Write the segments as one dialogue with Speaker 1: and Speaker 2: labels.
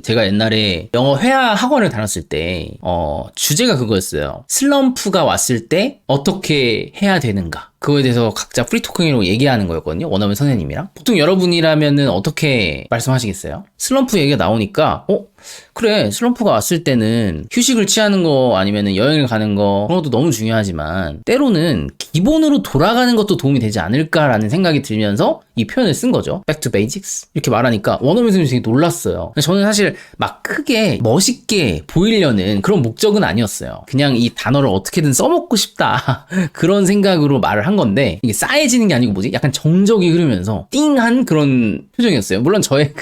Speaker 1: 제가 옛날에 영어 회화 학원을 다녔을 때, 주제가 그거였어요. 슬럼프가 왔을 때 어떻게 해야 되는가. 그거에 대해서 각자 프리토킹으로 얘기하는 거였거든요. 원어민 선생님이랑. 보통 여러분이라면은 어떻게 말씀하시겠어요? 슬럼프 얘기가 나오니까, 그래, 슬럼프가 왔을 때는 휴식을 취하는 거 아니면은 여행을 가는 거, 그런 것도 너무 중요하지만, 때로는 기본으로 돌아가는 것도 도움이 되지 않을까라는 생각이 들면서 이 표현을 쓴 거죠. Back to basics. 이렇게 말하니까 원어민 선생님이 되게 놀랐어요. 저는 사실 막 크게 멋있게 보이려는 그런 목적은 아니었어요. 그냥 이 단어를 어떻게든 써먹고 싶다. 그런 생각으로 말을 한 건데, 이게 싸해지는 게 아니고 뭐지? 약간 정적이 흐르면서 띵한 그런 표정이었어요. 물론 저의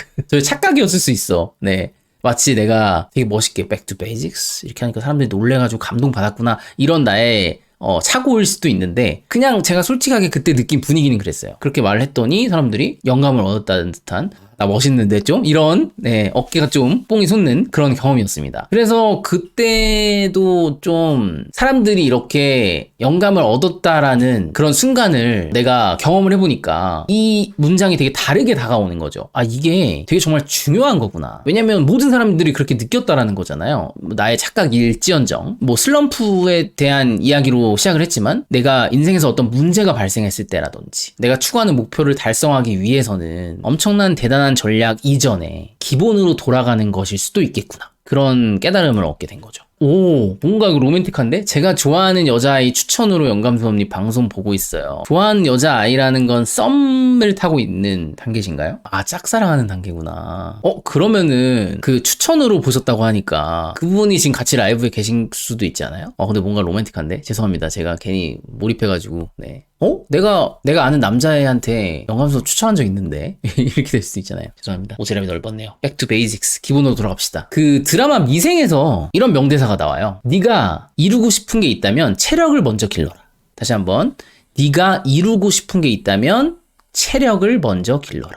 Speaker 1: 착각이었을 수 있어. 네. 마치 내가 되게 멋있게 Back to basics 이렇게 하니까 사람들이 놀래가지고 감동받았구나, 이런 나의 착오일 수도 있는데, 그냥 제가 솔직하게 그때 느낀 분위기는 그랬어요. 그렇게 말을 했더니 사람들이 영감을 얻었다는 듯한, 나 멋있는데 좀? 이런, 어깨가 좀 뽕이 솟는 그런 경험이었습니다. 그래서 그때도 좀 사람들이 이렇게 영감을 얻었다라는 그런 순간을 내가 경험을 해보니까 이 문장이 되게 다르게 다가오는 거죠. 아, 이게 되게 정말 중요한 거구나. 왜냐면 모든 사람들이 그렇게 느꼈다라는 거잖아요. 나의 착각일지언정. 슬럼프에 대한 이야기로 시작을 했지만, 내가 인생에서 어떤 문제가 발생했을 때라든지, 내가 추구하는 목표를 달성하기 위해서는 엄청난 대단한 전략 이전에 기본으로 돌아가는 것일 수도 있겠구나. 그런 깨달음을 얻게 된 거죠. 오, 뭔가 로맨틱한데? 제가 좋아하는 여자아이 추천으로 영감수업님 방송 보고 있어요. 좋아하는 여자아이라는 건 썸을 타고 있는 단계신가요? 아, 짝사랑하는 단계구나. 그러면은 그 추천으로 보셨다고 하니까 그분이 지금 같이 라이브에 계신 수도 있지 않아요? 근데 뭔가 로맨틱한데? 죄송합니다. 제가 괜히 몰입해가지고. 네. 내가 아는 남자애한테 영감수업 추천한 적 있는데? 이렇게 될 수도 있잖아요. 죄송합니다. 오지랖이 넓었네요. Back to basics. 기본으로 돌아갑시다. 그 드라마 미생에서 이런 명대사가 나와요. 네가 이루고 싶은 게 있다면 체력을 먼저 길러라. 다시 한번. 네가 이루고 싶은 게 있다면 체력을 먼저 길러라.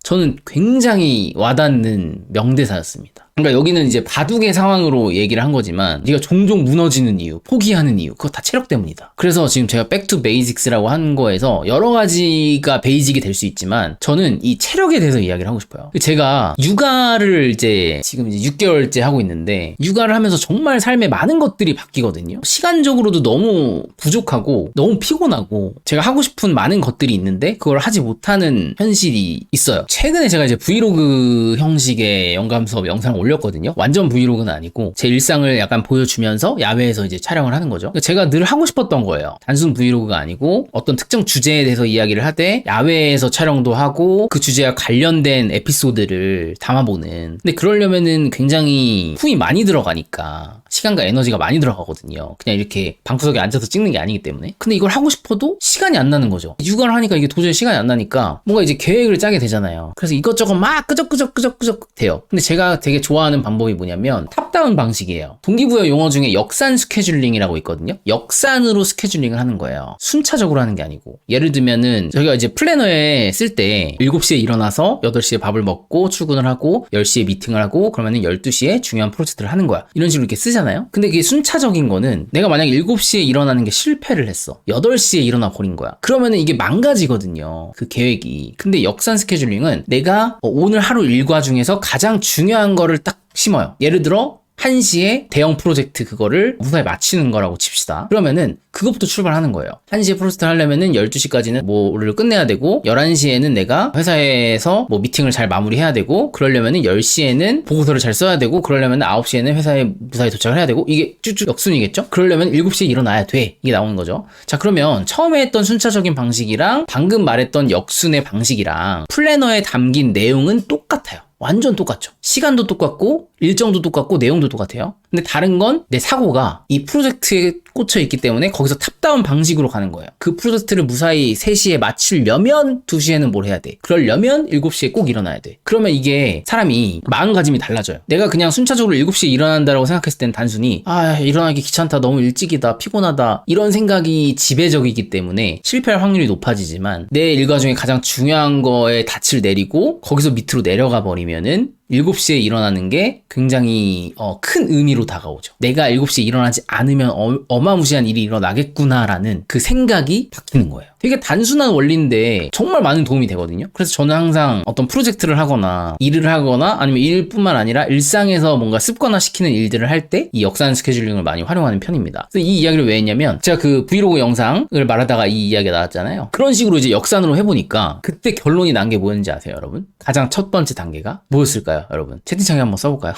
Speaker 1: 저는 굉장히 와닿는 명대사였습니다. 그러니까 여기는 이제 바둑의 상황으로 얘기를 한 거지만, 네가 종종 무너지는 이유, 포기하는 이유, 그거 다 체력 때문이다. 그래서 지금 제가 Back to Basics라고 한 거에서 여러 가지가 베이직이 될 수 있지만, 저는 이 체력에 대해서 이야기를 하고 싶어요. 제가 육아를 지금 6개월째 하고 있는데, 육아를 하면서 정말 삶에 많은 것들이 바뀌거든요. 시간적으로도 너무 부족하고 너무 피곤하고, 제가 하고 싶은 많은 것들이 있는데 그걸 하지 못하는 현실이 있어요. 최근에 제가 이제 브이로그 형식의 영감 수업 영상을 올렸거든요. 완전 브이로그는 아니고 제 일상을 약간 보여주면서 야외에서 이제 촬영을 하는 거죠. 제가 늘 하고 싶었던 거예요. 단순 브이로그가 아니고 어떤 특정 주제에 대해서 이야기를 하되 야외에서 촬영도 하고 그 주제와 관련된 에피소드를 담아보는. 근데 그러려면은 굉장히 품이 많이 들어가니까 시간과 에너지가 많이 들어가거든요. 그냥 이렇게 방구석에 앉아서 찍는 게 아니기 때문에. 근데 이걸 하고 싶어도 시간이 안 나는 거죠. 육아를 하니까 이게 도저히 시간이 안 나니까 뭔가 이제 계획을 짜게 되잖아요. 그래서 이것저것 막 끄적끄적 돼요. 근데 제가 되게 좋아하는 방법이 뭐냐면 탑다운 방식이에요. 동기부여 용어 중에 역산 스케줄링이라고 있거든요. 역산으로 스케줄링을 하는 거예요. 순차적으로 하는 게 아니고. 예를 들면은 저희가 이제 플래너에 쓸 때 7시에 일어나서 8시에 밥을 먹고 출근을 하고 10시에 미팅을 하고 그러면은 12시에 중요한 프로젝트를 하는 거야. 이런 식으로 이렇게 쓰잖아요. 근데 그게 순차적인 거는 내가 만약 7시에 일어나는 게 실패를 했어. 8시에 일어나 버린 거야. 그러면은 이게 망가지거든요. 그 계획이. 근데 역산 스케줄링은 내가 오늘 하루 일과 중에서 가장 중요한 거를 딱 심어요. 예를 들어 1시에 대형 프로젝트 그거를 무사히 마치는 거라고 칩시다. 그러면은 그것부터 출발하는 거예요. 1시에 프로젝트를 하려면은 12시까지는 뭐를 끝내야 되고 11시에는 내가 회사에서 뭐 미팅을 잘 마무리해야 되고 그러려면은 10시에는 보고서를 잘 써야 되고 그러려면은 9시에는 회사에 무사히 도착을 해야 되고 이게 쭉쭉 역순이겠죠? 그러려면 7시에 일어나야 돼. 이게 나오는 거죠. 자, 그러면 처음에 했던 순차적인 방식이랑 방금 말했던 역순의 방식이랑 플래너에 담긴 내용은 똑같아요. 완전 똑같죠. 시간도 똑같고 일정도 똑같고 내용도 똑같아요. 근데 다른 건 내 사고가 이 프로젝트에 꽂혀 있기 때문에 거기서 탑다운 방식으로 가는 거예요. 그 프로젝트를 무사히 3시에 마치려면 2시에는 뭘 해야 돼. 그러려면 7시에 꼭 일어나야 돼. 그러면 이게 사람이 마음가짐이 달라져요. 내가 그냥 순차적으로 7시에 일어난다고 생각했을 땐 단순히 일어나기 귀찮다, 너무 일찍이다, 피곤하다 이런 생각이 지배적이기 때문에 실패할 확률이 높아지지만 내 일과 중에 가장 중요한 거에 닻을 내리고 거기서 밑으로 내려가 버리면은 7시에 일어나는 게 굉장히 큰 의미로 다가오죠. 내가 7시에 일어나지 않으면 어마무시한 일이 일어나겠구나라는 그 생각이 바뀌는 거예요. 되게 단순한 원리인데 정말 많은 도움이 되거든요. 그래서 저는 항상 어떤 프로젝트를 하거나 일을 하거나 아니면 일뿐만 아니라 일상에서 뭔가 습관화시키는 일들을 할 때 이 역산 스케줄링을 많이 활용하는 편입니다. 그래서 이 이야기를 왜 했냐면 제가 그 브이로그 영상을 말하다가 이 이야기가 나왔잖아요. 그런 식으로 이제 역산으로 해보니까 그때 결론이 난 게 뭐였는지 아세요, 여러분? 가장 첫 번째 단계가 뭐였을까요, 여러분? 채팅창에 한번 써볼까요?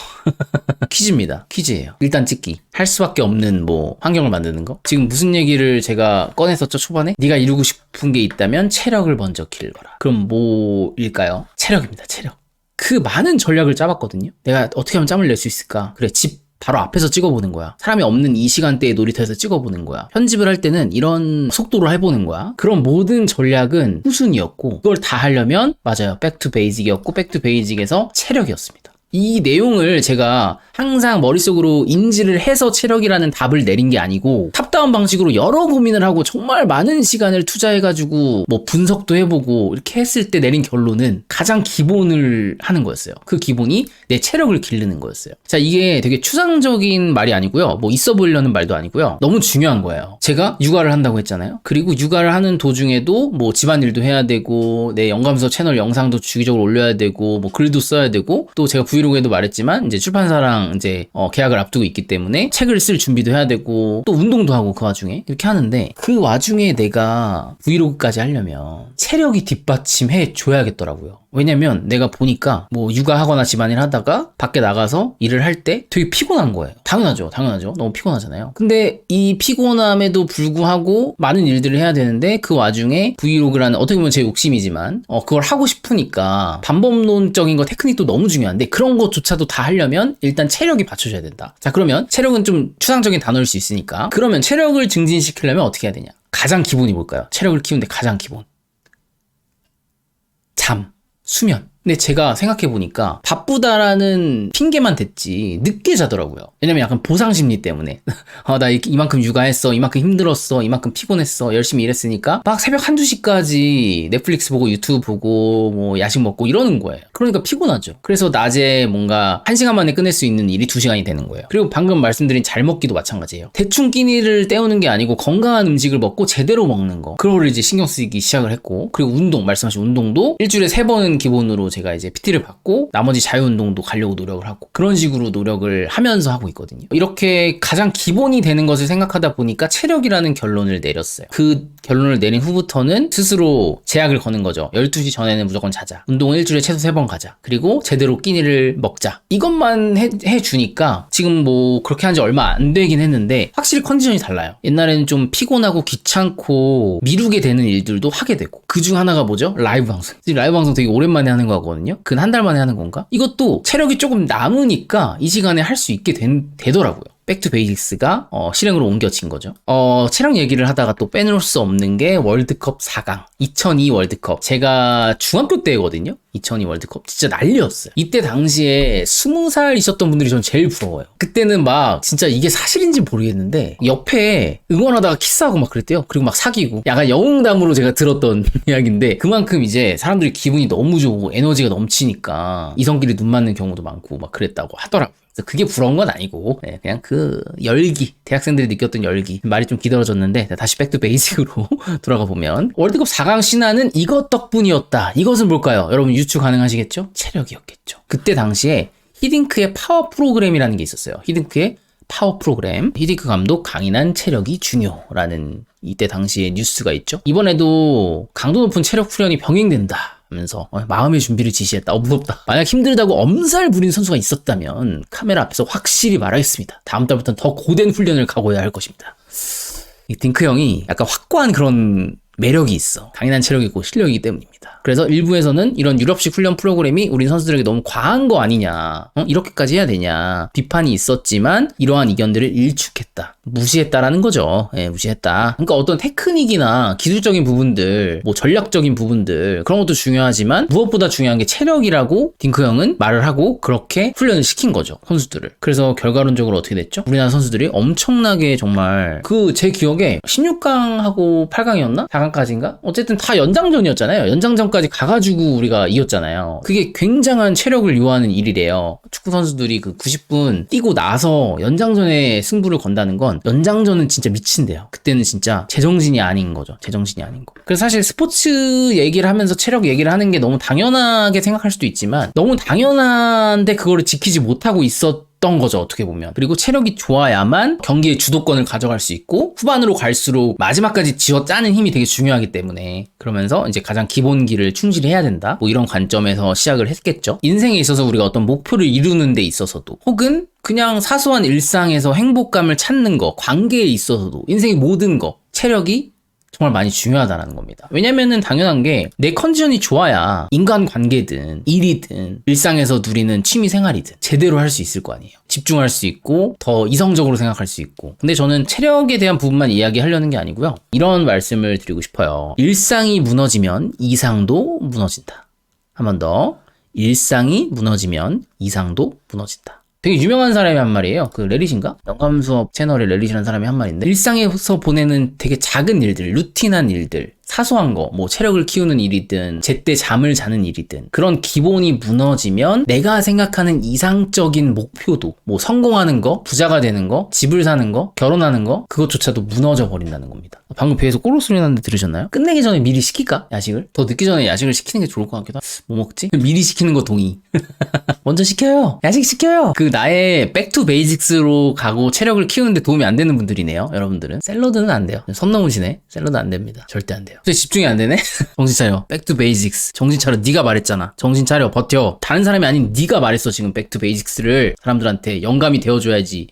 Speaker 1: 퀴즈입니다. 퀴즈예요. 일단 찍기. 할 수밖에 없는 환경을 만드는 거. 지금 무슨 얘기를 제가 꺼냈었죠, 초반에? 네가 이루고 싶은 게 있다면 체력을 먼저 길러라. 그럼 뭐일까요? 체력입니다, 체력. 그 많은 전략을 짜봤거든요. 내가 어떻게 하면 짬을 낼 수 있을까? 그래, 집 바로 앞에서 찍어보는 거야. 사람이 없는 이 시간대에 놀이터에서 찍어보는 거야. 편집을 할 때는 이런 속도로 해보는 거야. 그런 모든 전략은 후순이었고 그걸 다 하려면 맞아요. 백투 베이직이었고 백투 베이직에서 체력이었습니다. 이 내용을 제가 항상 머릿속으로 인지를 해서 체력이라는 답을 내린 게 아니고 탑다운 방식으로 여러 고민을 하고 정말 많은 시간을 투자해가지고 분석도 해보고 이렇게 했을 때 내린 결론은 가장 기본을 하는 거였어요. 그 기본이 내 체력을 기르는 거였어요. 자, 이게 되게 추상적인 말이 아니고요. 있어 보이려는 말도 아니고요. 너무 중요한 거예요. 제가 육아를 한다고 했잖아요. 그리고 육아를 하는 도중에도 집안일도 해야 되고 내 연감서 채널 영상도 주기적으로 올려야 되고 글도 써야 되고 또 제가 브이로그에도 말했지만 이제 출판사랑 이제 계약을 앞두고 있기 때문에 책을 쓸 준비도 해야 되고 또 운동도 하고 그 와중에 이렇게 하는데 그 와중에 내가 브이로그까지 하려면 체력이 뒷받침해 줘야겠더라고요. 왜냐면 내가 보니까 육아하거나 집안일 하다가 밖에 나가서 일을 할 때 되게 피곤한 거예요. 당연하죠. 너무 피곤하잖아요. 근데 이 피곤함에도 불구하고 많은 일들을 해야 되는데 그 와중에 브이로그라는 어떻게 보면 제 욕심이지만 그걸 하고 싶으니까 반복론적인 거 테크닉도 너무 중요한데 그런 것조차도 다 하려면 일단 체력이 받쳐줘야 된다. 자, 그러면 체력은 좀 추상적인 단어일 수 있으니까 그러면 체력을 증진시키려면 어떻게 해야 되냐? 가장 기본이 뭘까요? 체력을 키우는데 가장 기본. 잠, 수면. 근데 제가 생각해보니까 바쁘다라는 핑계만 댔지 늦게 자더라고요. 왜냐면 약간 보상심리 때문에 나 이만큼 육아했어, 이만큼 힘들었어, 이만큼 피곤했어, 열심히 일했으니까 막 새벽 1-2시까지 넷플릭스 보고 유튜브 보고 야식 먹고 이러는 거예요. 그러니까 피곤하죠. 그래서 낮에 뭔가 1시간 만에 끝낼 수 있는 일이 2시간이 되는 거예요. 그리고 방금 말씀드린 잘 먹기도 마찬가지예요. 대충 끼니를 때우는 게 아니고 건강한 음식을 먹고 제대로 먹는 거, 그거를 이제 신경 쓰기 시작을 했고, 그리고 운동, 말씀하신 운동도 일주일에 3번은 기본으로 제가 이제 PT를 받고 나머지 자유운동도 가려고 노력을 하고 그런 식으로 노력을 하면서 하고 있거든요. 이렇게 가장 기본이 되는 것을 생각하다 보니까 체력이라는 결론을 내렸어요. 그 결론을 내린 후부터는 스스로 제약을 거는 거죠. 12시 전에는 무조건 자자. 운동은 일주일에 최소 3번 가자. 그리고 제대로 끼니를 먹자. 이것만 해주니까 지금 그렇게 한 지 얼마 안 되긴 했는데 확실히 컨디션이 달라요. 옛날에는 좀 피곤하고 귀찮고 미루게 되는 일들도 하게 되고 그 중 하나가 뭐죠? 라이브 방송. 라이브 방송 되게 오랜만에 하는 거거든요. 근 한 달 만에 하는 건가? 이것도 체력이 조금 남으니까 이 시간에 할 수 있게 되더라고요. 백투 베이직스가 실행으로 옮겨진 거죠. 체력 얘기를 하다가 또 빼놓을 수 없는 게 월드컵 4강 2002 월드컵. 제가 중학교 때거든요. 2002 월드컵 진짜 난리였어요. 이때 당시에 20살이셨던 분들이 전 제일 부러워요. 그때는 막 진짜 이게 사실인지 모르겠는데 옆에 응원하다가 키스하고 막 그랬대요. 그리고 막 사귀고 약간 영웅담으로 제가 들었던 이야기인데 그만큼 이제 사람들이 기분이 너무 좋고 에너지가 넘치니까 이성끼리 눈 맞는 경우도 많고 막 그랬다고 하더라고요. 그게 부러운 건 아니고 그냥 그 열기, 대학생들이 느꼈던 열기. 말이 좀 기다려졌는데 다시 백투 베이직으로 돌아가 보면 월드컵 4강 신화는 이것 덕분이었다. 이것은 뭘까요? 여러분 유추 가능하시겠죠? 체력이었겠죠. 그때 당시에 히딩크의 파워 프로그램이라는 게 있었어요. 히딩크의 파워 프로그램. 히딩크 감독 강인한 체력이 중요라는 이때 당시에 뉴스가 있죠. 이번에도 강도 높은 체력 훈련이 병행된다 하면서 마음의 준비를 지시했다. 무섭다. 만약 힘들다고 엄살 부린 선수가 있었다면 카메라 앞에서 확실히 말하겠습니다. 다음 달부터는 더 고된 훈련을 각오해야 할 것입니다. 이 딩크 형이 약간 확고한 그런 매력이 있어. 강인한 체력이고 실력이기 때문입니다. 그래서 일부에서는 이런 유럽식 훈련 프로그램이 우리 선수들에게 너무 과한 거 아니냐, 이렇게까지 해야 되냐 비판이 있었지만 이러한 의견들을 일축했다. 못했다. 무시했다라는 거죠. 예, 무시했다. 그러니까 어떤 테크닉이나 기술적인 부분들, 뭐 전략적인 부분들 그런 것도 중요하지만 무엇보다 중요한 게 체력이라고 딩크 형은 말을 하고 그렇게 훈련을 시킨 거죠. 선수들을. 그래서 결과론적으로 어떻게 됐죠? 우리나라 선수들이 엄청나게 정말 제 기억에 16강하고 8강이었나? 4강까지인가? 어쨌든 다 연장전이었잖아요. 연장전까지 가가지고 우리가 이겼잖아요. 그게 굉장한 체력을 요하는 일이래요. 축구 선수들이 그 90분 뛰고 나서 연장전에 승부를 건다는 건 연장전은 진짜 미친대요. 그때는 진짜 제정신이 아닌 거죠. 제정신이 아닌 거. 그래서 사실 스포츠 얘기를 하면서 체력 얘기를 하는 게 너무 당연하게 생각할 수도 있지만 너무 당연한데 그거를 지키지 못하고 있었던 거죠, 어떻게 보면. 그리고 체력이 좋아야만 경기의 주도권을 가져갈 수 있고 후반으로 갈수록 마지막까지 쥐어짜는 힘이 되게 중요하기 때문에 그러면서 이제 가장 기본기를 충실히 해야 된다, 뭐 이런 관점에서 시작을 했겠죠. 인생에 있어서 우리가 어떤 목표를 이루는 데 있어서도 혹은 그냥 사소한 일상에서 행복감을 찾는 거, 관계에 있어서도 인생의 모든 거, 체력이 정말 많이 중요하다는 겁니다. 왜냐면은 당연한 게 내 컨디션이 좋아야 인간관계든 일이든 일상에서 누리는 취미생활이든 제대로 할 수 있을 거 아니에요. 집중할 수 있고 더 이성적으로 생각할 수 있고. 근데 저는 체력에 대한 부분만 이야기하려는 게 아니고요. 이런 말씀을 드리고 싶어요. 일상이 무너지면 이상도 무너진다. 한 번 더. 일상이 무너지면 이상도 무너진다. 되게 유명한 사람이 한 말이에요. 그 레릿인가? 영감 수업 채널에 레릿이라는 사람이 한 말인데 일상에서 보내는 되게 작은 일들, 루틴한 일들, 사소한 거, 뭐 체력을 키우는 일이든 제때 잠을 자는 일이든 그런 기본이 무너지면 내가 생각하는 이상적인 목표도, 뭐 성공하는 거, 부자가 되는 거, 집을 사는 거, 결혼하는 거, 그것조차도 무너져 버린다는 겁니다. 방금 배에서 꼬르 소리 났는데 들으셨나요? 끝내기 전에 미리 시킬까? 야식을? 더 늦기 전에 야식을 시키는 게 좋을 것 같기도 하고. 뭐 먹지? 미리 시키는 거 동의. 먼저 시켜요. 야식 시켜요. 그 나의 백투 베이직스로 가고 체력을 키우는데 도움이 안 되는 분들이네요. 여러분들은. 샐러드는 안 돼요. 선 넘으시네. 샐러드 안 됩니다. 절대 안 돼요. 집중이 안 되네? 정신 차려. 백투 베이직스. 정신 차려. 네가 말했잖아. 정신 차려. 버텨. 다른 사람이 아닌 네가 말했어. 지금 백투 베이직스를 사람들한테 영감이 되어줘야지.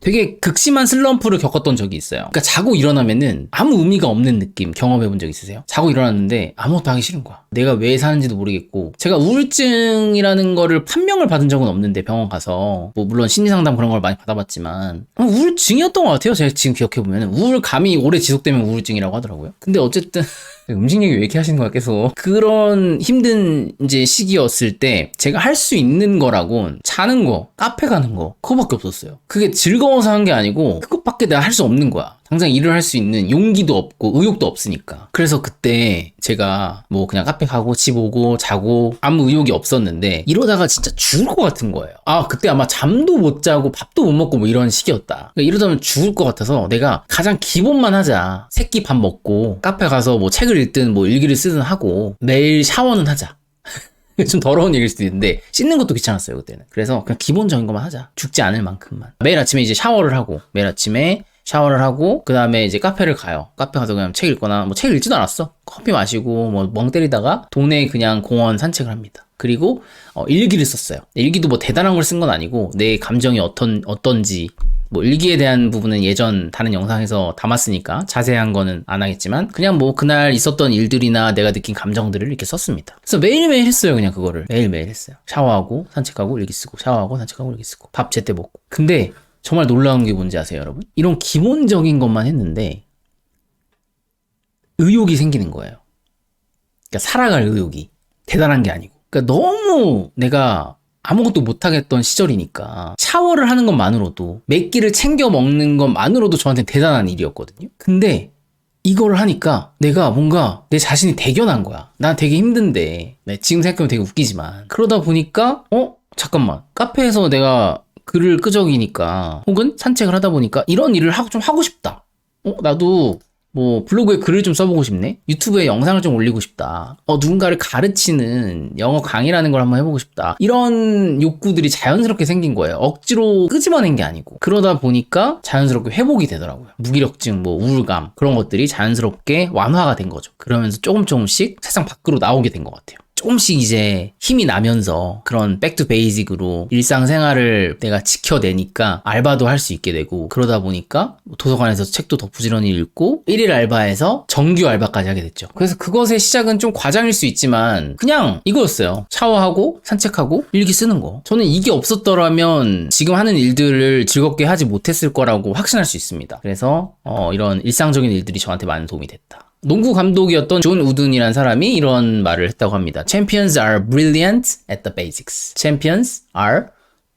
Speaker 1: 되게 극심한 슬럼프를 겪었던 적이 있어요. 그러니까 자고 일어나면은 아무 의미가 없는 느낌 경험해본 적 있으세요? 자고 일어났는데 아무것도 하기 싫은 거야. 내가 왜 사는지도 모르겠고. 제가 우울증이라는 거를 판명을 받은 적은 없는데 병원 가서 뭐 물론 심리상담 그런 걸 많이 받아봤지만 우울증이었던 것 같아요. 제가 지금 기억해보면 우울감이 오래 지속되면 우울증이라고 하더라고요. 근데 어쨌든 음식 얘기 왜 이렇게 하시는 거야 계속. 그런 힘든 이제 시기였을 때 제가 할 수 있는 거라곤 자는 거, 카페 가는 거, 그거밖에 없었어요. 그게 즐거워서 한 게 아니고 그것밖에 내가 할 수 없는 거야. 당장 일을 할 수 있는 용기도 없고 의욕도 없으니까. 그래서 그때 제가 뭐 그냥 카페 가고 집 오고 자고 아무 의욕이 없었는데 이러다가 진짜 죽을 것 같은 거예요. 그때 아마 잠도 못 자고 밥도 못 먹고 뭐 이런 시기였다. 그러니까 이러다면 죽을 것 같아서 내가 가장 기본만 하자. 새끼 밥 먹고 카페 가서 뭐 책을 읽든 뭐 일기를 쓰든 하고 매일 샤워는 하자. 좀 더러운 얘기일 수도 있는데 씻는 것도 귀찮았어요 그때는. 그래서 그냥 기본적인 것만 하자. 죽지 않을 만큼만. 매일 아침에 이제 샤워를 하고 그 다음에 이제 카페를 가요. 카페 가서 그냥 책 읽거나 뭐 책 읽지도 않았어. 커피 마시고 뭐 멍 때리다가 동네 그냥 공원 산책을 합니다. 그리고 일기를 썼어요. 일기도 뭐 대단한 걸 쓴 건 아니고 내 감정이 어떤지 뭐 일기에 대한 부분은 예전 다른 영상에서 담았으니까 자세한 거는 안 하겠지만 그냥 뭐 그날 있었던 일들이나 내가 느낀 감정들을 이렇게 썼습니다. 그래서 매일매일 했어요. 그냥 그거를 매일매일 했어요. 샤워하고 산책하고 일기 쓰고 샤워하고 산책하고 일기 쓰고 밥 제때 먹고. 근데 정말 놀라운 게 뭔지 아세요 여러분? 이런 기본적인 것만 했는데 의욕이 생기는 거예요. 그러니까 살아갈 의욕이. 대단한 게 아니고. 그러니까 너무 내가 아무것도 못하겠던 시절이니까 샤워를 하는 것만으로도 몇 끼를 챙겨 먹는 것만으로도 저한테 대단한 일이었거든요. 근데 이걸 하니까 내가 뭔가 내 자신이 대견한 거야. 난 되게 힘든데 지금 생각하면 되게 웃기지만 그러다 보니까 잠깐만 카페에서 내가 글을 끄적이니까 혹은 산책을 하다 보니까 이런 일을 좀 하고 싶다. 나도 뭐 블로그에 글을 좀 써보고 싶네. 유튜브에 영상을 좀 올리고 싶다. 누군가를 가르치는 영어 강의라는 걸 한번 해보고 싶다. 이런 욕구들이 자연스럽게 생긴 거예요. 억지로 끄집어낸 게 아니고. 그러다 보니까 자연스럽게 회복이 되더라고요. 무기력증, 뭐 우울감 그런 것들이 자연스럽게 완화가 된 거죠. 그러면서 조금씩 세상 밖으로 나오게 된 것 같아요. 조금씩 이제 힘이 나면서 그런 백투 베이직으로 일상생활을 내가 지켜내니까 알바도 할 수 있게 되고, 그러다 보니까 도서관에서 책도 더 부지런히 읽고 1일 알바에서 정규 알바까지 하게 됐죠. 그래서 그것의 시작은 좀 과장일 수 있지만 그냥 이거였어요. 샤워하고 산책하고 일기 쓰는 거. 저는 이게 없었더라면 지금 하는 일들을 즐겁게 하지 못했을 거라고 확신할 수 있습니다. 그래서 이런 일상적인 일들이 저한테 많은 도움이 됐다. 농구 감독이었던 존 우든이라는 사람이 이런 말을 했다고 합니다. Champions are brilliant at the basics. Champions are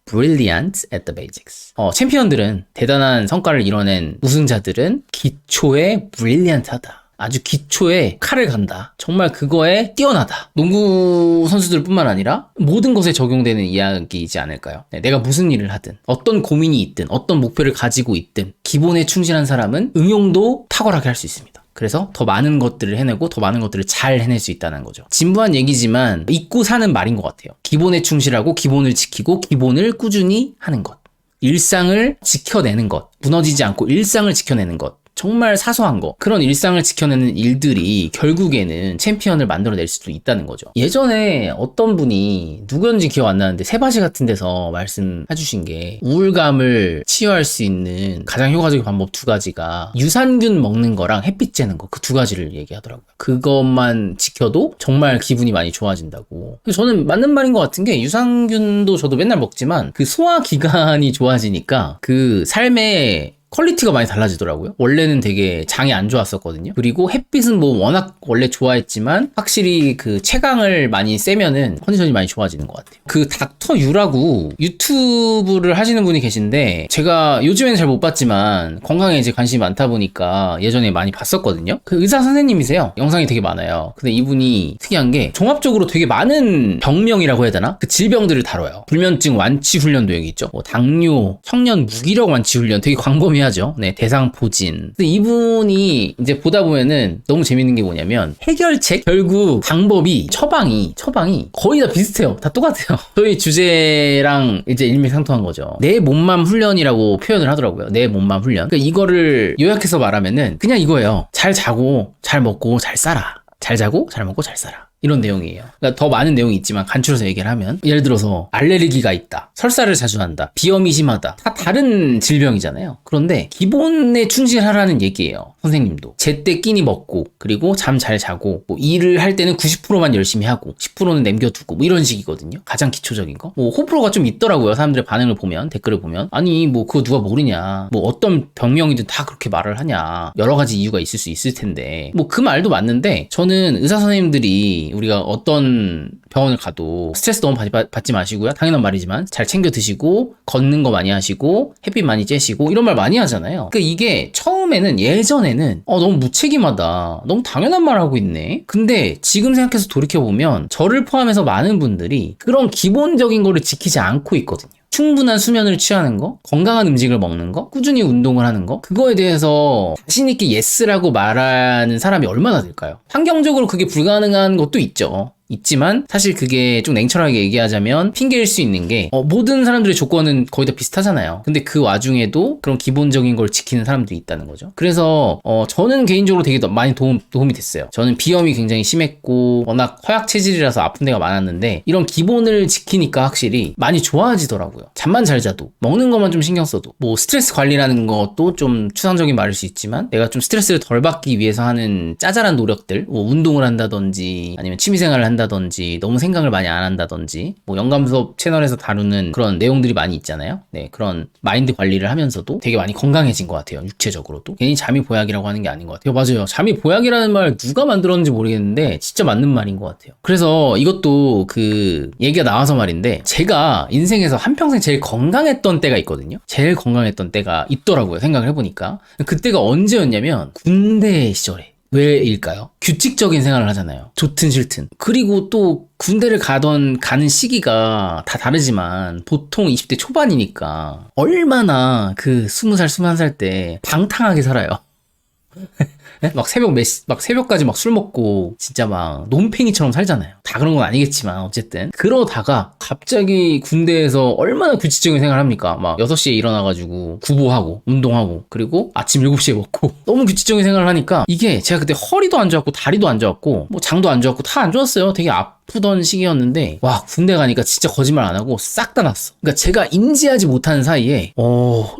Speaker 1: brilliant at the basics. 챔피언들은, 대단한 성과를 이뤄낸 우승자들은 기초에 brilliant하다. 아주 기초에 칼을 간다. 정말 그거에 뛰어나다. 농구 선수들뿐만 아니라 모든 것에 적용되는 이야기이지 않을까요? 네, 내가 무슨 일을 하든, 어떤 고민이 있든, 어떤 목표를 가지고 있든 기본에 충실한 사람은 응용도 탁월하게 할 수 있습니다. 그래서 더 많은 것들을 해내고 더 많은 것들을 잘 해낼 수 있다는 거죠. 진부한 얘기지만 잊고 사는 말인 것 같아요. 기본에 충실하고 기본을 지키고 기본을 꾸준히 하는 것. 일상을 지켜내는 것. 무너지지 않고 일상을 지켜내는 것. 정말 사소한 거, 그런 일상을 지켜내는 일들이 결국에는 챔피언을 만들어낼 수도 있다는 거죠. 예전에 어떤 분이, 누구였는지 기억 안 나는데 세바시 같은 데서 말씀해 주신 게, 우울감을 치유할 수 있는 가장 효과적인 방법 2가지가 유산균 먹는 거랑 햇빛 쬐는 거, 그 2가지를 얘기하더라고요. 그것만 지켜도 정말 기분이 많이 좋아진다고. 저는 맞는 말인 것 같은 게, 유산균도 저도 맨날 먹지만 그 소화기관이 좋아지니까 그 삶의 퀄리티가 많이 달라지더라고요. 원래는 되게 장이 안 좋았었거든요. 그리고 햇빛은 뭐 워낙 원래 좋아했지만 확실히 그 채광을 많이 쐬면은 컨디션이 많이 좋아지는 것 같아요. 그 닥터 유라고 유튜브를 하시는 분이 계신데, 제가 요즘에는 잘 못 봤지만 건강에 이제 관심이 많다 보니까 예전에 많이 봤었거든요. 그 의사 선생님이세요. 영상이 되게 많아요. 근데 이분이 특이한 게 종합적으로 되게 많은 병명이라고 해야 되나? 그 질병들을 다뤄요. 불면증 완치 훈련도 여기 있죠. 뭐 당뇨, 청년 무기력 완치 훈련, 되게 광범위하죠. 네, 대상포진. 근데 이분이 이제 보다 보면은 너무 재밌는 게 뭐냐면, 해결책, 결국 방법이, 처방이 거의 다 비슷해요. 다 똑같아요. 저희 주제랑 이제 일맥상통한 거죠. 내 몸맘 훈련이라고 표현을 하더라고요. 내 몸맘 훈련. 그러니까 이거를 요약해서 말하면은 그냥 이거예요. 잘 자고 잘 먹고 잘 살아. 잘 자고 잘 먹고 잘 살아. 이런 내용이에요. 그러니까 더 많은 내용이 있지만 간추려서 얘기를 하면, 예를 들어서 알레르기가 있다, 설사를 자주 한다, 비염이 심하다, 다 다른 질병이잖아요. 그런데 기본에 충실하라는 얘기예요. 선생님도 제때 끼니 먹고, 그리고 잠 잘 자고, 뭐 일을 할 때는 90%만 열심히 하고 10%는 남겨두고, 뭐 이런 식이거든요. 가장 기초적인 거. 뭐 호불호가 좀 있더라고요. 사람들의 반응을 보면, 댓글을 보면, 아니 뭐 그거 누가 모르냐, 뭐 어떤 병명이든 다 그렇게 말을 하냐, 여러 가지 이유가 있을 수 있을 텐데, 뭐 그 말도 맞는데, 저는 의사 선생님들이 우리가 어떤 병원을 가도 스트레스 너무 받지 마시고요. 당연한 말이지만 잘 챙겨 드시고, 걷는 거 많이 하시고, 햇빛 많이 쬐시고, 이런 말 많이 하잖아요. 그러니까 이게 처음에는, 예전에는 너무 무책임하다, 너무 당연한 말 하고 있네. 근데 지금 생각해서 돌이켜보면 저를 포함해서 많은 분들이 그런 기본적인 거를 지키지 않고 있거든요. 충분한 수면을 취하는 거, 건강한 음식을 먹는 거, 꾸준히 운동을 하는 거, 그거에 대해서 자신 있게 예스라고 말하는 사람이 얼마나 될까요? 환경적으로 그게 불가능한 것도 있지만 사실 그게 좀 냉철하게 얘기하자면 핑계일 수 있는 게, 모든 사람들의 조건은 거의 다 비슷하잖아요. 근데 그 와중에도 그런 기본적인 걸 지키는 사람들이 있다는 거죠. 그래서 저는 개인적으로 되게 많이 도움이 됐어요. 저는 비염이 굉장히 심했고 워낙 허약 체질이라서 아픈 데가 많았는데, 이런 기본을 지키니까 확실히 많이 좋아지더라고요. 잠만 잘 자도, 먹는 것만 좀 신경 써도, 뭐 스트레스 관리라는 것도 좀 추상적인 말일 수 있지만, 내가 좀 스트레스를 덜 받기 위해서 하는 짜잘한 노력들, 뭐 운동을 한다든지 아니면 취미생활을 한다든지, 너무 생각을 많이 안 한다든지, 뭐 영감수업 채널에서 다루는 그런 내용들이 많이 있잖아요. 네, 그런 마인드 관리를 하면서도 되게 많이 건강해진 것 같아요. 육체적으로도. 괜히 잠이 보약이라고 하는 게 아닌 것 같아요. 맞아요. 잠이 보약이라는 말 누가 만들었는지 모르겠는데 진짜 맞는 말인 것 같아요. 그래서 이것도 그 얘기가 나와서 말인데, 제가 인생에서 한평생 제일 건강했던 때가 있거든요. 제일 건강했던 때가 있더라고요. 생각을 해보니까. 그때가 언제였냐면 군대 시절에. 왜일까요? 규칙적인 생활을 하잖아요. 좋든 싫든. 그리고 또 군대를 가는 시기가 다 다르지만 보통 20대 초반이니까 얼마나 그 20살, 21살 때 방탕하게 살아요. 막 새벽까지 막 술 먹고 진짜 막 논팽이처럼 살잖아요. 다 그런 건 아니겠지만 어쨌든 그러다가 갑자기 군대에서 얼마나 규칙적인 생활을 합니까? 막 6시에 일어나가지고 구보하고 운동하고, 그리고 아침 7시에 먹고 너무 규칙적인 생활을 하니까, 이게 제가 그때 허리도 안 좋았고 다리도 안 좋았고 뭐 장도 안 좋았고 다 안 좋았어요. 되게 아프던 시기였는데 와 군대 가니까 진짜 거짓말 안 하고 싹 다 났어. 그러니까 제가 인지하지 못하는 사이에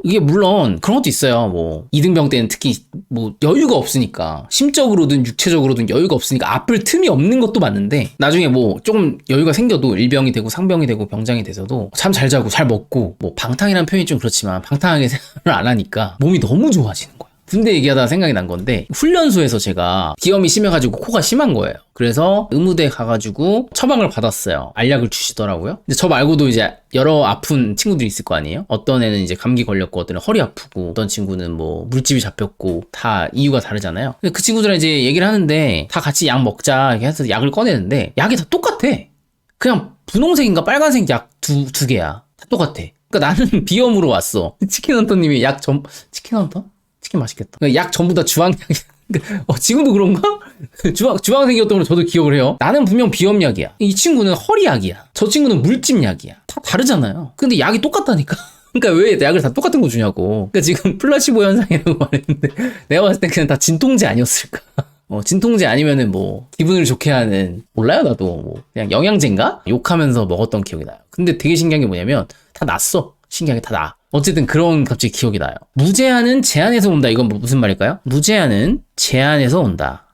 Speaker 1: 이게 물론 그런 것도 있어요. 뭐 이등병 때는 특히 뭐 여유가 없으니까 심적으로든 육체적으로든 여유가 없으니까 아플 틈이 없는 것도 맞는데 나중에 뭐 조금 여유가 생겨도 일병이 되고 상병이 되고 병장이 돼서도 잠 잘 자고 잘 먹고 뭐 방탕이라는 표현이 좀 그렇지만 방탕하게 생활을 안 하니까 몸이 너무 좋아지는 거야. 군대 얘기하다가 생각이 난 건데 훈련소에서 제가 비염이 심해가지고 코가 심한 거예요. 그래서 의무대 가가지고 처방을 받았어요. 알약을 주시더라고요. 근데 저 말고도 이제 여러 아픈 친구들이 있을 거 아니에요? 어떤 애는 이제 감기 걸렸고 어떤 애는 허리 아프고 어떤 친구는 뭐 물집이 잡혔고 다 이유가 다르잖아요. 근데 그 친구들은 이제 얘기를 하는데 다 같이 약 먹자 이렇게 해서 약을 꺼내는데 약이 다 똑같아. 그냥 분홍색인가 빨간색 약 두 개야. 다 똑같아. 그러니까 나는 비염으로 왔어. 치킨헌터님이 치킨 헌터? 치킨 맛있겠다. 약 전부 다 주황약. 지금도 그런가? 주황색이었던 걸로 저도 기억을 해요. 나는 분명 비염약이야. 이 친구는 허리약이야. 저 친구는 물집약이야. 다 다르잖아요. 근데 약이 똑같다니까. 그러니까 왜 약을 다 똑같은 거 주냐고. 그러니까 지금 플라시보 현상이라고 말했는데 내가 봤을 때 그냥 다 진통제 아니었을까. 진통제 아니면은 뭐 기분을 좋게 하는 몰라요 나도 뭐 그냥 영양제인가? 욕하면서 먹었던 기억이 나요. 근데 되게 신기한 게 뭐냐면 다 났어. 신기하게 다 나. 어쨌든 그런 갑자기 기억이 나요. 무제한은 제한에서 온다. 이건 무슨 말일까요? 무제한은 제한에서 온다.